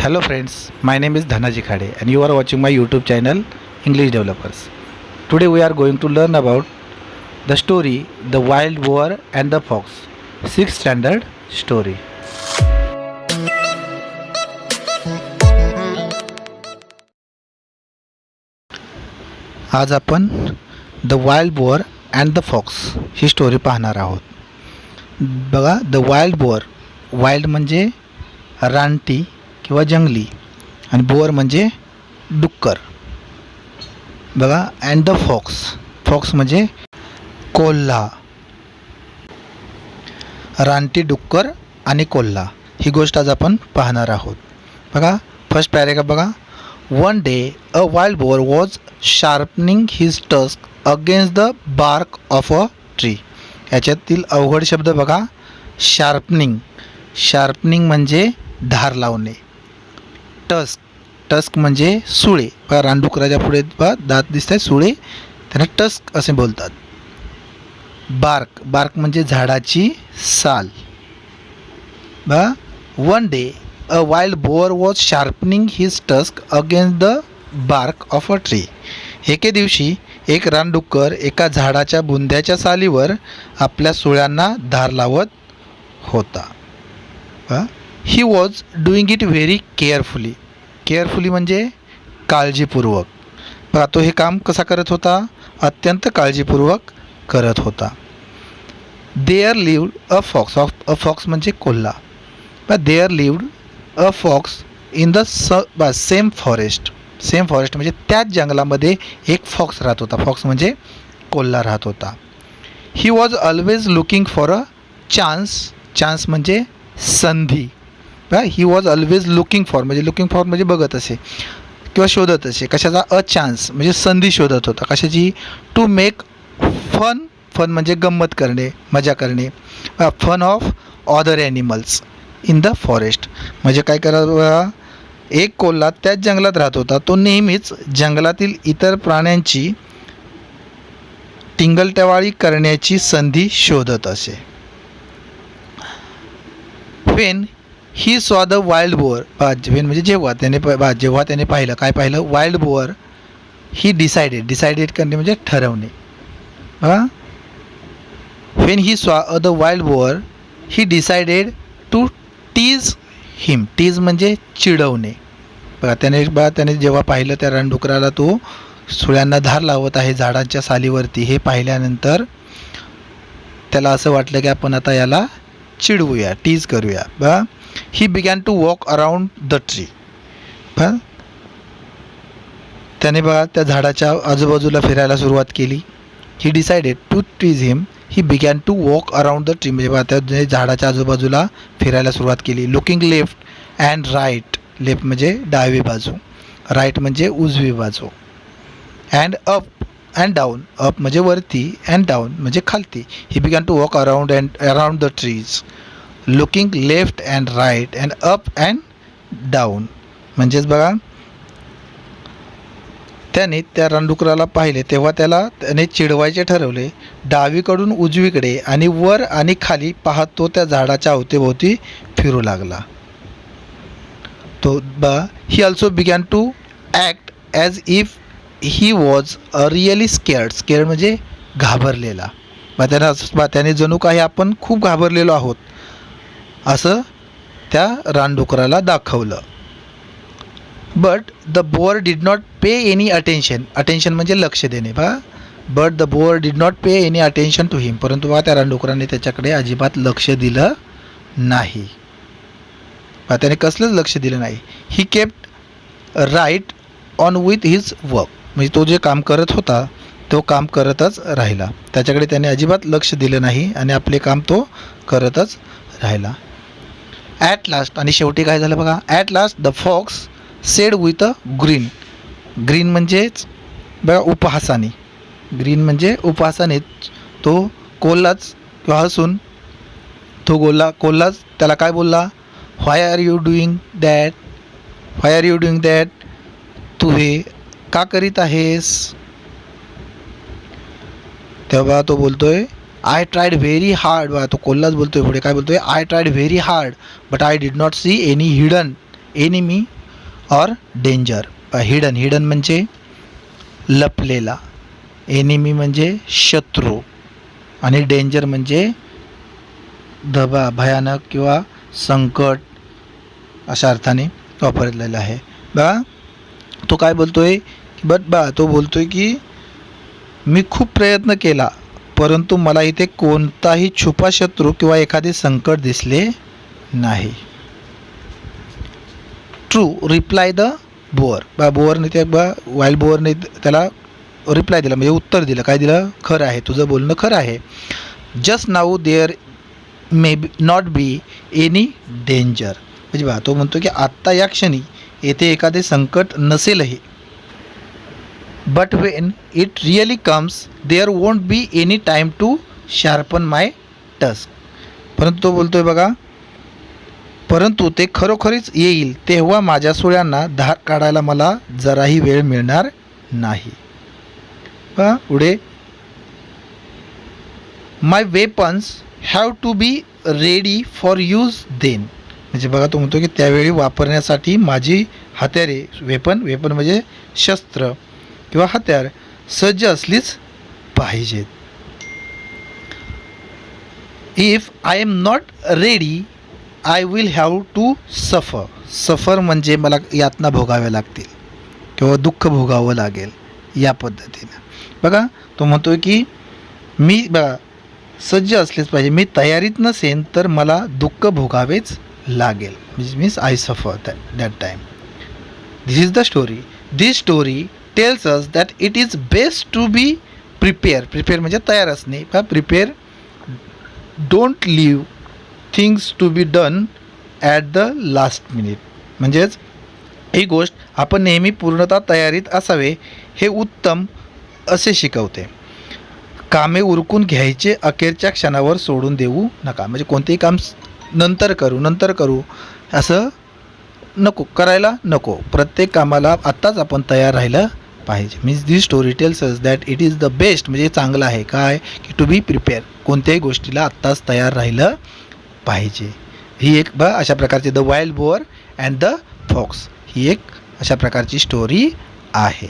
Hello friends, my name is Dhanaji Khade and you are watching my YouTube channel English Developers. Today we are going to learn about the story The Wild Boar and the Fox, 6th standard story. आज आपण the wild boar and the fox ही story पाहणार आहोत. बघा, the wild bore, wild म्हणजे रानटी किंवा जंगली आणि बोअर म्हणजे डुक्कर. बघा, अँड द फॉक्स, फॉक्स म्हणजे कोल्हा. रानटी, डुक्कर आणि कोल्हा ही गोष्ट आज आपण पाहणार आहोत. बघा, फर्स्ट पॅरेग्राफ बघा. One day a wild boar was sharpening his tusk against the bark of a tree. याच्यातील अवघड शब्द बघा. शार्पनिंग, शार्पनिंग म्हणजे धार लावणे. टस्क, टस्क म्हणजे सुळे. बघा, रानडुकराच्या पुढे बघा दात दिसत आहेत, सुळे, त्यांना टस्क असे बोलतात. बार्क, बार्क म्हणजे झाडाची साल. बघा, one day a wild boar was sharpening his tusk against the bark of a tree. एके दिवशी एक रानडुक्कर एका झाडाच्या बुंध्याच्या सालीवर आपल्या सुळ्यांना धार लावत होता. He was doing it very carefully. Carefully म्हणजे काळजीपूर्वक. बघा, तो हे काम कसा करत होता? अत्यंत काळजीपूर्वक करत होता. There lived a fox, a fox म्हणजे कोल्हा. There lived a fox in the same forest. Same forest म्हणजे त्याच जंगलामध्ये एक फॉक्स राहत होता. फॉक्स म्हणजे कोल्हा राहत होता. He was always looking for a chance. Chance म्हणजे संधी. He was always looking for म्हणजे बघत असे किंवा शोधत असे. कशाचा? अ चान्स म्हणजे संधी शोधत होता. कशाची? To make fun. फन म्हणजे गंमत करणे, मजा करणे. Fun of other animals in the forest म्हणजे काय करा. एक कोल्हा त्याच जंगलात राहत होता. तो नेहमीच जंगलातील इतर प्राण्यांची टिंगलटवाळी करण्याची संधी शोधत असे. Wien he saw the wild bore, Wien म्हणजे जेव्हा त्याने पाहिलं, काय पाहिलं? Wild boar. He decided, decided करणे म्हणजे ठरवणे. When he saw the wild boar he decided to tease him. Tease म्हणजे चिडवणे. त्याने जेव्हा पाहिलं त्या रानडुकराला तो सुळ्यांना धार लावत आहे झाडांच्या सालीवरती, हे पाहिल्यानंतर त्याला असं वाटलं की आपण आता याला चिडवूया, टीज करूया. He began to walk around the tree. त्याने त्या झाडाच्या आजूबाजूला फिरायला सुरुवात केली. He decided to tease him. He began to walk around the tree म्हणजे त्या झाडाच्या आजूबाजूला फिरायला सुरुवात केली. Looking left and right. Left म्हणजे डावी बाजू, राईट म्हणजे उजवी बाजू. And up and down. Up म्हणजे वरती, अँड डाऊन म्हणजे खालती. He began to walk around the trees looking left and right and up and down. म्हणजेच बघा, त्याने त्या रानडुकराला पाहिले तेव्हा त्याने चिडवायचे ठरवले. डावीकडून उजवीकडे आणि वर आणि खाली पाहत तो त्या झाडाच्या अवतीभोवती फिरू लागला. तो he also began to act as if he was really scared. Scared म्हणजे घाबरलेला. त्याने जणू काही आपण खूप घाबरलेलो आहोत असं त्या रानडुकराला दाखवलं. But the boar did not pay any attention. Attention म्हणजे लक्ष देणे. But the boar did not pay any attention to him. परंतु त्या रानडुकराने त्याच्याकडे अजिबात लक्ष दिलं नाही. त्याने कसलंच लक्ष दिलं नाही. He kept right on with his work. म्हणजे तो जे काम करत होता तो काम करतच राहिला. त्याच्याकडे त्याने अजिबात लक्ष दिलं नाही आणि आपले काम तो करतच राहिला. ॲट लास्ट, आणि शेवटी काय झालं बघा. At last the fox said with a grin. Grin म्हणजेच बघा उपहासाने. ग्रीन म्हणजे उपहासाने. तो कोल्हाच किंवा हसून तो कोल्हाच त्याला काय बोलला? Why are you doing that? Why are you doing that? तू हे का करीत आहेस? तेव्हा तो बोलतोय आय ट्राईड व्हेरी हार्ड. तो कोल्हाच बोलतोय पुढे. काय बोलतोय? I tried very hard but I did not see any hidden enemy or danger. Hidden म्हणजे लपलेला, एनिमी म्हणजे शत्रू आणि डेंजर म्हणजे भयानक किंवा संकट अशा अर्थाने वापरलेला आहे. बघा तो काय बोलतोय तो बोलतोय की मी खूप प्रयत्न केला परंतु मला इथे कोणताही छुपा शत्रू किंवा एखादे संकट दिसले नाही. True reply the boar. बोअरने ते वाईल्ड बोअरने त्याला रिप्लाय दिला म्हणजे उत्तर दिलं. काय दिलं? खरं आहे, तुझं बोलणं खरं आहे. Just now there may not be any danger. म्हणजे बघा तो म्हणतो की आत्ता या क्षणी येथे एखादे संकट नसेलही. But when it really comes there won't be any time to sharpen my tusk. परंतु तो बोलतोय बघा परंतु ते खरोखरीच येईल तेव्हा माझ्या सुळ्यांना धार काढायला मला जराही वेळ मिळणार नाही. पुढे my weapons have to be ready for use then. म्हणजे बघा तो म्हणतो की त्यावेळी वापरण्यासाठी माझी हत्यारे वेपन म्हणजे शस्त्र किंवा हत्यार सज्ज असलीच पाहिजेत. If I am not ready I will have to suffer म्हणजे मला यातना भोगाव्या लागतील किंवा दुःख भोगावं लागेल या पद्धतीनं. बघा तो म्हणतो की मी बघा सज्ज असलेच पाहिजे, मी तयारीत नसेन तर मला दुःख भोगावेच लागेल. Means I suffer that time. This is the story. This story tells us that it is best to be prepare म्हणजे तयार असणे. Prepare don't leave things to be done at the last minute. म्हणजेच ही गोष्ट आपण नेहमी पूर्णतः तयारीत असावे हे उत्तम असे शिकवते. कामे उरकून घ्यायचे अखेरच्या क्षणावर सोडून देऊ नका. म्हणजे कोणतेही काम नंतर करू असं करायला नको. प्रत्येक कामाला आत्ताच आपण तयार राहिलं पाहिजे. Means this story tells us that it is the best म्हणजे चांगलं आहे काय की टू बी प्रिपेअर, कोणत्याही गोष्टीला आत्ताच तयार राहिलं पाहिजे. ही एक अशा प्रकारची the wild boar and the fox ही एक अशा प्रकारची स्टोरी आहे.